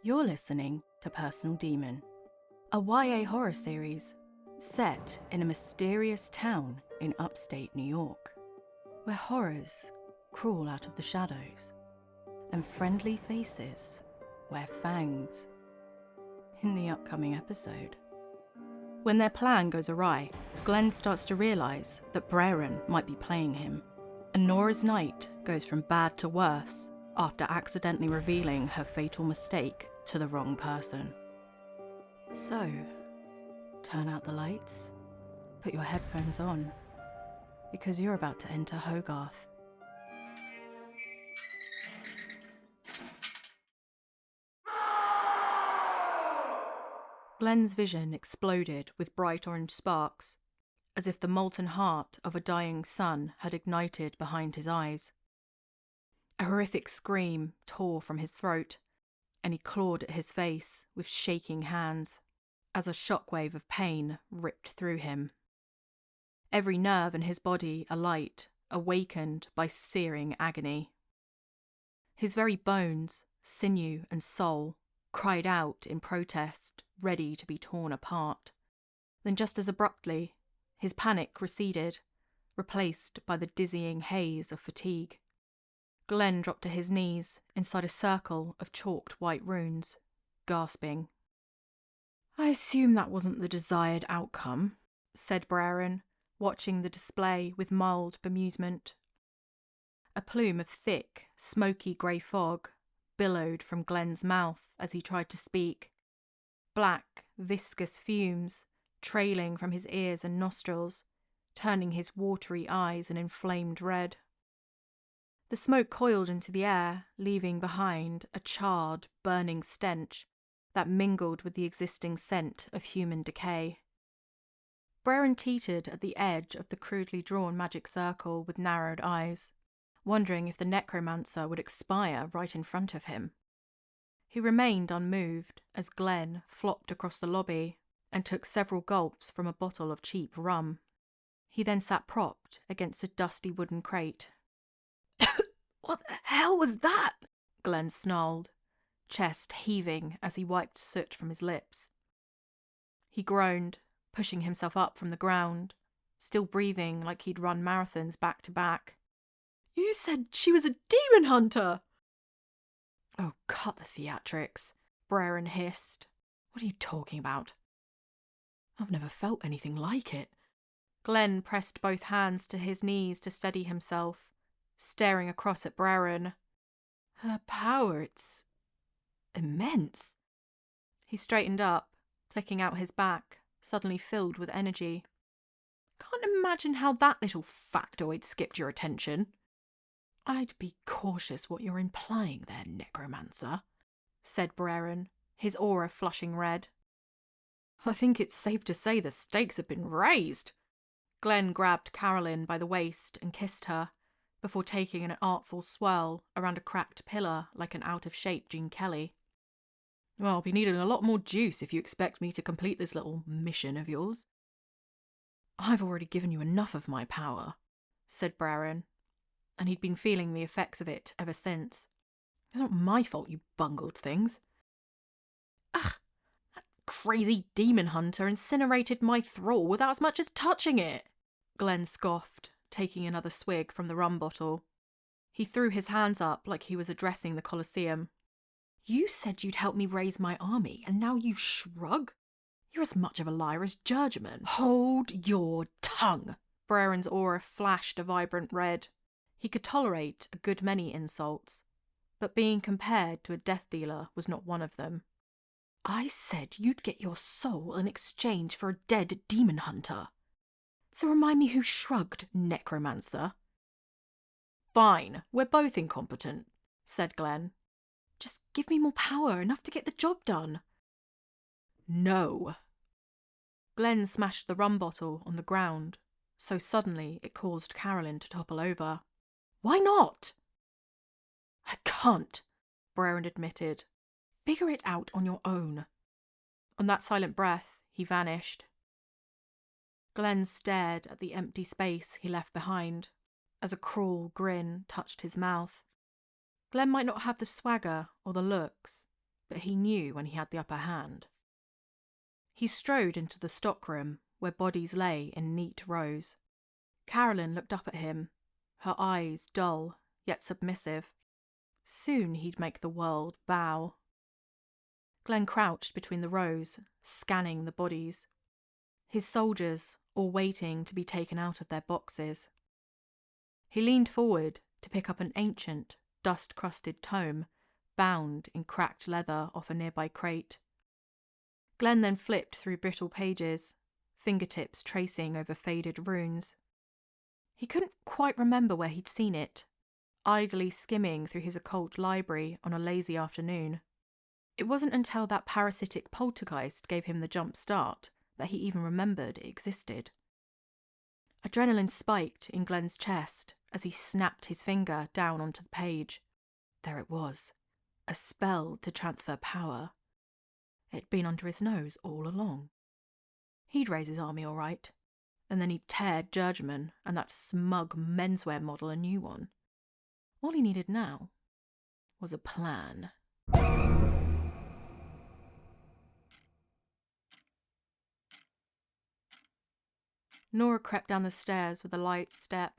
You're listening to Personal Demon, a YA horror series set in a mysterious town in upstate New York, where horrors crawl out of the shadows and friendly faces wear fangs. In the upcoming episode, when their plan goes awry, Glen starts to realise that Braran might be playing him, and Norah's night goes from bad to worse after accidentally revealing her fatal mistake to the wrong person. So, turn out the lights, put your headphones on, because you're about to enter Hogarth. Glen's vision exploded with bright orange sparks, as if the molten heart of a dying sun had ignited behind his eyes. A horrific scream tore from his throat, and he clawed at his face with shaking hands as a shockwave of pain ripped through him. Every nerve in his body alight, awakened by searing agony. His very bones, sinew and soul cried out in protest, ready to be torn apart. Then just as abruptly, his panic receded, replaced by the dizzying haze of fatigue. Glen dropped to his knees inside a circle of chalked white runes, gasping. "I assume that wasn't the desired outcome," said Braran, watching the display with mild bemusement. A plume of thick, smoky grey fog billowed from Glen's mouth as he tried to speak. Black, viscous fumes trailing from his ears and nostrils, turning his watery eyes an inflamed red. The smoke coiled into the air, leaving behind a charred, burning stench that mingled with the existing scent of human decay. Braran teetered at the edge of the crudely drawn magic circle with narrowed eyes, wondering if the necromancer would expire right in front of him. He remained unmoved as Glen flopped across the lobby and took several gulps from a bottle of cheap rum. He then sat propped against a dusty wooden crate. "What the hell was that?" Glen snarled, chest heaving as he wiped soot from his lips. He groaned, pushing himself up from the ground, still breathing like he'd run marathons back to back. "You said she was a demon hunter!" "Oh, cut the theatrics," Braran hissed. "What are you talking about? I've never felt anything like it." Glen pressed both hands to his knees to steady himself, staring across at Braran. "Her power, it's immense." He straightened up, clicking out his back, suddenly filled with energy. "Can't imagine how that little factoid skipped your attention." "I'd be cautious what you're implying there, necromancer," said Braran, his aura flushing red. "I think it's safe to say the stakes have been raised." Glen grabbed Carolyn by the waist and kissed her, before taking an artful swirl around a cracked pillar like an out-of-shape Gene Kelly. "Well, I'll be needing a lot more juice if you expect me to complete this little mission of yours." "I've already given you enough of my power," said Braran, and he'd been feeling the effects of it ever since. "It's not my fault you bungled things." "Ugh! That crazy demon hunter incinerated my thrall without as much as touching it!" Glen scoffed, taking another swig from the rum bottle. He threw his hands up like he was addressing the Colosseum. "You said you'd help me raise my army, and now you shrug? You're as much of a liar as Judgment." "Hold your tongue!" Braran's aura flashed a vibrant red. He could tolerate a good many insults, but being compared to a death dealer was not one of them. "I said you'd get your soul in exchange for a dead demon hunter. So remind me who shrugged, necromancer." "Fine, we're both incompetent," said Glen. "Just give me more power, enough to get the job done." "No." Glen smashed the rum bottle on the ground, so suddenly it caused Carolyn to topple over. "Why not?" "I can't," Braran admitted. "Figure it out on your own." On that silent breath, he vanished. Glen stared at the empty space he left behind, as a cruel grin touched his mouth. Glen might not have the swagger or the looks, but he knew when he had the upper hand. He strode into the stockroom, where bodies lay in neat rows. Carolyn looked up at him, her eyes dull, yet submissive. Soon he'd make the world bow. Glen crouched between the rows, scanning the bodies. His soldiers, all waiting to be taken out of their boxes. He leaned forward to pick up an ancient, dust-crusted tome, bound in cracked leather off a nearby crate. Glen then flipped through brittle pages, fingertips tracing over faded runes. He couldn't quite remember where he'd seen it, idly skimming through his occult library on a lazy afternoon. It wasn't until that parasitic poltergeist gave him the jump start that he even remembered it existed. Adrenaline spiked in Glen's chest as he snapped his finger down onto the page. There it was, a spell to transfer power. It'd been under his nose all along. He'd raise his army all right, and then he'd tear Judgment and that smug menswear model a new one. All he needed now was a plan. Norah crept down the stairs with a light step,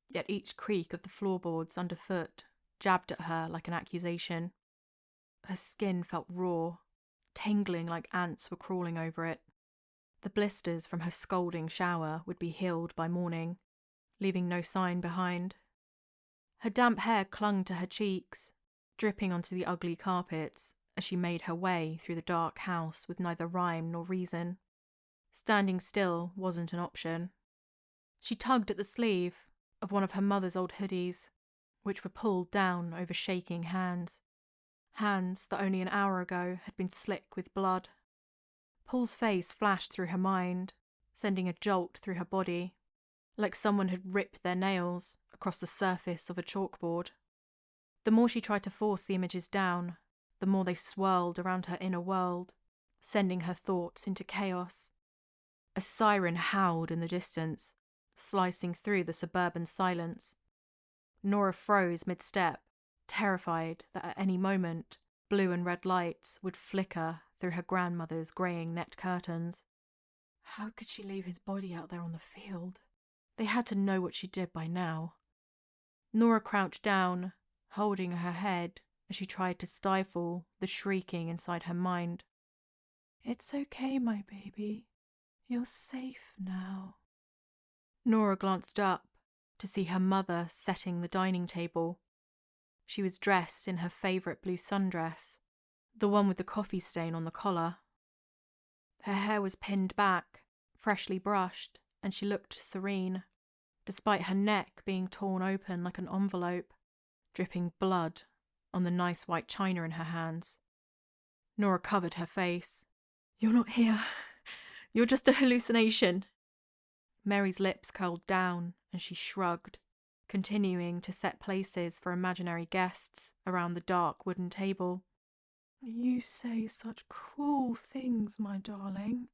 yet each creak of the floorboards underfoot jabbed at her like an accusation. Her skin felt raw, tingling like ants were crawling over it. The blisters from her scalding shower would be healed by morning, leaving no sign behind. Her damp hair clung to her cheeks, dripping onto the ugly carpets as she made her way through the dark house with neither rhyme nor reason. Standing still wasn't an option. She tugged at the sleeve of one of her mother's old hoodies, which were pulled down over shaking hands. Hands that only an hour ago had been slick with blood. Paul's face flashed through her mind, sending a jolt through her body, like someone had ripped their nails across the surface of a chalkboard. The more she tried to force the images down, the more they swirled around her inner world, sending her thoughts into chaos. A siren howled in the distance, slicing through the suburban silence. Norah froze mid-step, terrified that at any moment blue and red lights would flicker through her grandmother's greying net curtains. How could she leave his body out there on the field? They had to know what she did by now. Norah crouched down, holding her head as she tried to stifle the shrieking inside her mind. "It's okay, my baby. You're safe now." Norah glanced up to see her mother setting the dining table. She was dressed in her favourite blue sundress, the one with the coffee stain on the collar. Her hair was pinned back, freshly brushed, and she looked serene, despite her neck being torn open like an envelope, dripping blood on the nice white china in her hands. Norah covered her face. "You're not here. You're just a hallucination." Mary's lips curled down and she shrugged, continuing to set places for imaginary guests around the dark wooden table. "You say such cruel things, my darling,"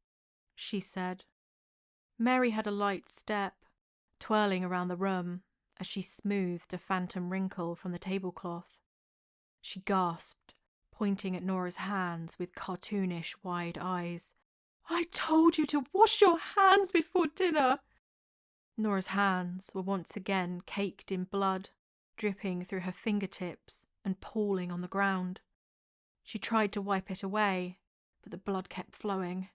she said. Mary had a light step, twirling around the room as she smoothed a phantom wrinkle from the tablecloth. She gasped, pointing at Nora's hands with cartoonish wide eyes. "I told you to wash your hands before dinner." Nora's hands were once again caked in blood, dripping through her fingertips and pooling on the ground. She tried to wipe it away, but the blood kept flowing.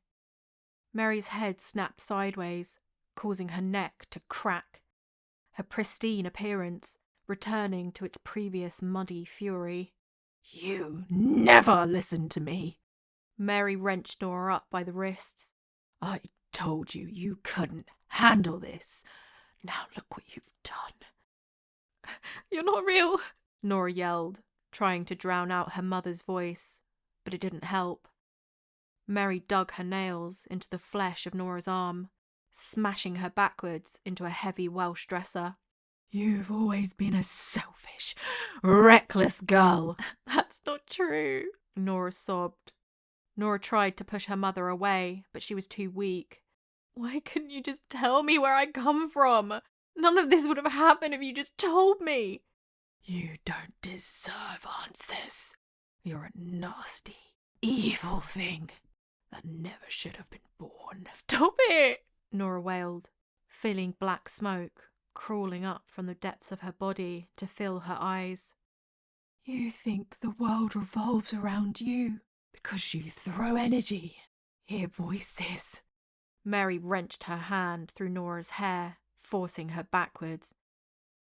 Mary's head snapped sideways, causing her neck to crack, her pristine appearance returning to its previous muddy fury. "You never listen to me." Mary wrenched Norah up by the wrists. "I told you you couldn't handle this. Now look what you've done." "You're not real," Norah yelled, trying to drown out her mother's voice, but it didn't help. Mary dug her nails into the flesh of Nora's arm, smashing her backwards into a heavy Welsh dresser. "You've always been a selfish, reckless girl." "That's not true," Norah sobbed. Norah tried to push her mother away, but she was too weak. "Why couldn't you just tell me where I come from? None of this would have happened if you just told me." "You don't deserve answers. You're a nasty, evil thing that never should have been born. Stop it! Norah wailed, feeling black smoke crawling up from the depths of her body to fill her eyes. You think the world revolves around you because you throw energy, hear voices. Mary wrenched her hand through Norah's hair, forcing her backwards.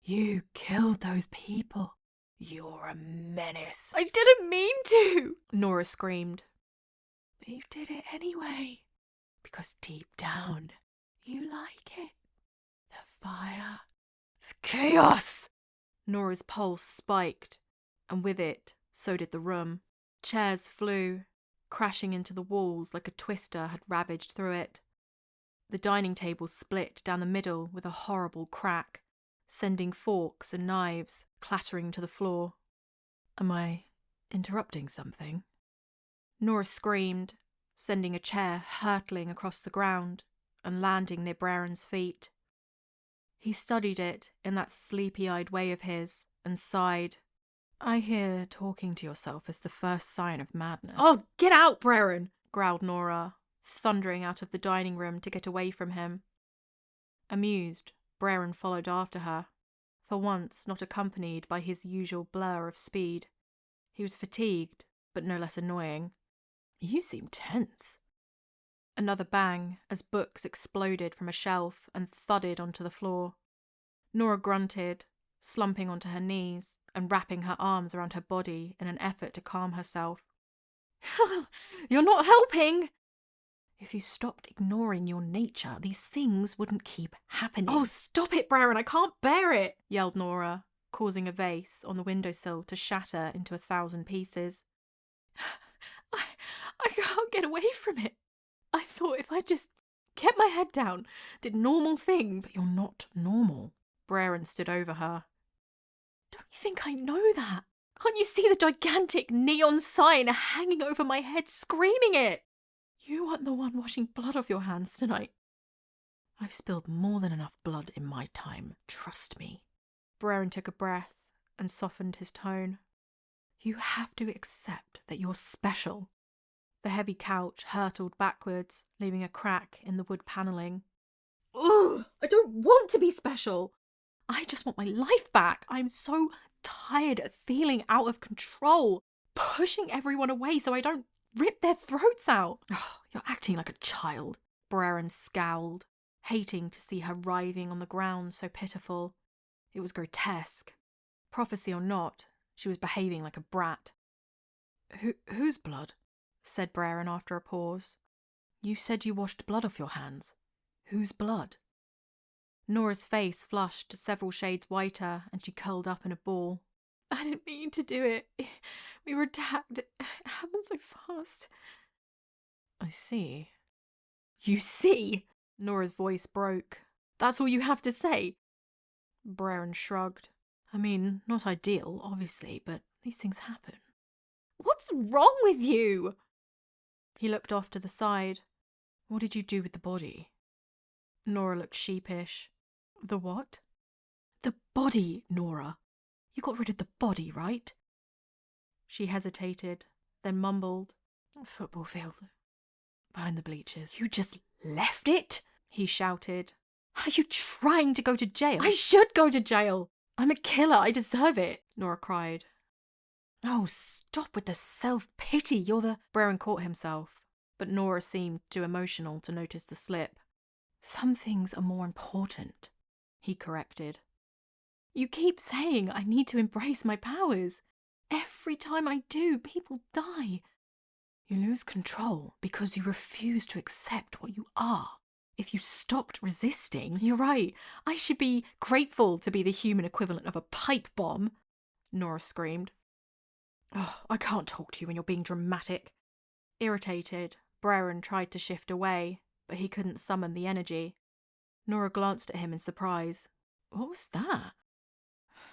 You killed those people. You're a menace. I didn't mean to, Norah screamed. But you did it anyway, because deep down, you like it. The fire, the chaos. Norah's pulse spiked, and with it, so did the room. Chairs flew, crashing into the walls like a twister had ravaged through it. The dining table split down the middle with a horrible crack, sending forks and knives clattering to the floor. Am I interrupting something? Norah screamed, sending a chair hurtling across the ground and landing near Braran's feet. He studied it in that sleepy-eyed way of his and sighed. I hear talking to yourself is the first sign of madness. Oh, get out, Braran, growled Norah, thundering out of the dining room to get away from him. Amused, Braran followed after her, for once not accompanied by his usual blur of speed. He was fatigued, but no less annoying. You seem tense. Another bang as books exploded from a shelf and thudded onto the floor. Norah grunted, slumping onto her knees and wrapping her arms around her body in an effort to calm herself. You're not helping! If you stopped ignoring your nature, these things wouldn't keep happening. Oh, stop it, Braran, I can't bear it, yelled Norah, causing a vase on the windowsill to shatter into 1,000 pieces. I can't get away from it. I thought if I just kept my head down, did normal things. But you're not normal. Braran stood over her. Don't you think I know that? Can't you see the gigantic neon sign hanging over my head, screaming it? You weren't the one washing blood off your hands tonight. I've spilled more than enough blood in my time, trust me. Braran took a breath and softened his tone. You have to accept that you're special. The heavy couch hurtled backwards, leaving a crack in the wood panelling. Ugh! I don't want to be special. I just want my life back. I'm so tired of feeling out of control, pushing everyone away so I don't rip their throats out. Oh, you're acting like a child. Braran scowled, hating to see her writhing on the ground so pitiful. It was grotesque. Prophecy or not, she was behaving like a brat. Whose blood? Said Braran after a pause. You said you washed blood off your hands. Whose blood? Norah's face flushed several shades whiter and she curled up in a ball. I didn't mean to do it. We were attacked. It happened so fast. I see. You see? Norah's voice broke. That's all you have to say? Braran shrugged. I mean, not ideal, obviously, but these things happen. What's wrong with you? He looked off to the side. What did you do with the body? Norah looked sheepish. The what? The body, Norah. You got rid of the body, right? She hesitated, then mumbled. Football field. Behind the bleachers. You just left it? He shouted. Are you trying to go to jail? I should go to jail. I'm a killer. I deserve it, Norah cried. Oh, stop with the self-pity. You're the... Braran caught himself, but Norah seemed too emotional to notice the slip. Some things are more important, he corrected. You keep saying I need to embrace my powers. Every time I do, people die. You lose control because you refuse to accept what you are. If you stopped resisting... You're right. I should be grateful to be the human equivalent of a pipe bomb, Norah screamed. Oh, I can't talk to you when you're being dramatic. Irritated, Braran tried to shift away, but he couldn't summon the energy. Norah glanced at him in surprise. What was that?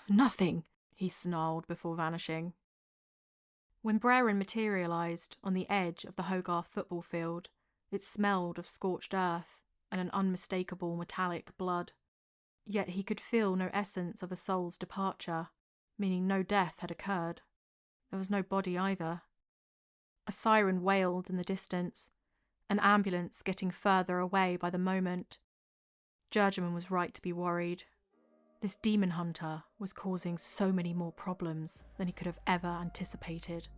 Nothing, he snarled before vanishing. When Braran materialised on the edge of the Hogarth football field, it smelled of scorched earth and an unmistakable metallic blood. Yet he could feel no essence of a soul's departure, meaning no death had occurred. There was no body either. A siren wailed in the distance, an ambulance getting further away by the moment. Jurgerman was right to be worried. This demon hunter was causing so many more problems than he could have ever anticipated.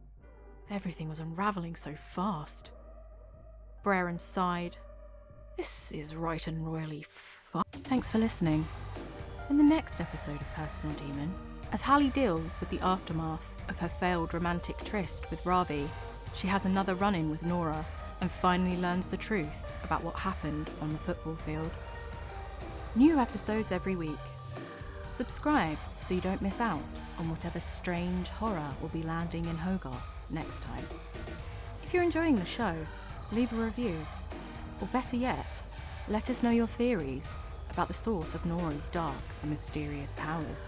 Everything was unravelling so fast. Braran sighed. This is right and royally Thanks for listening. In the next episode of Personal Demon, as Hallie deals with the aftermath of her failed romantic tryst with Ravi, she has another run-in with Norah and finally learns the truth about what happened on the football field. New episodes every week. Subscribe so you don't miss out on whatever strange horror will be landing in Hogarth next time. If you're enjoying the show, leave a review. Or better yet, let us know your theories about the source of Norah's dark and mysterious powers.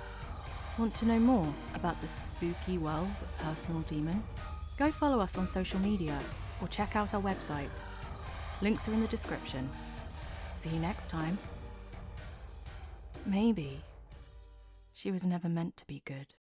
Want to know more about the spooky world of Personal Demon? Go follow us on social media or check out our website. Links are in the description. See you next time. Maybe she was never meant to be good.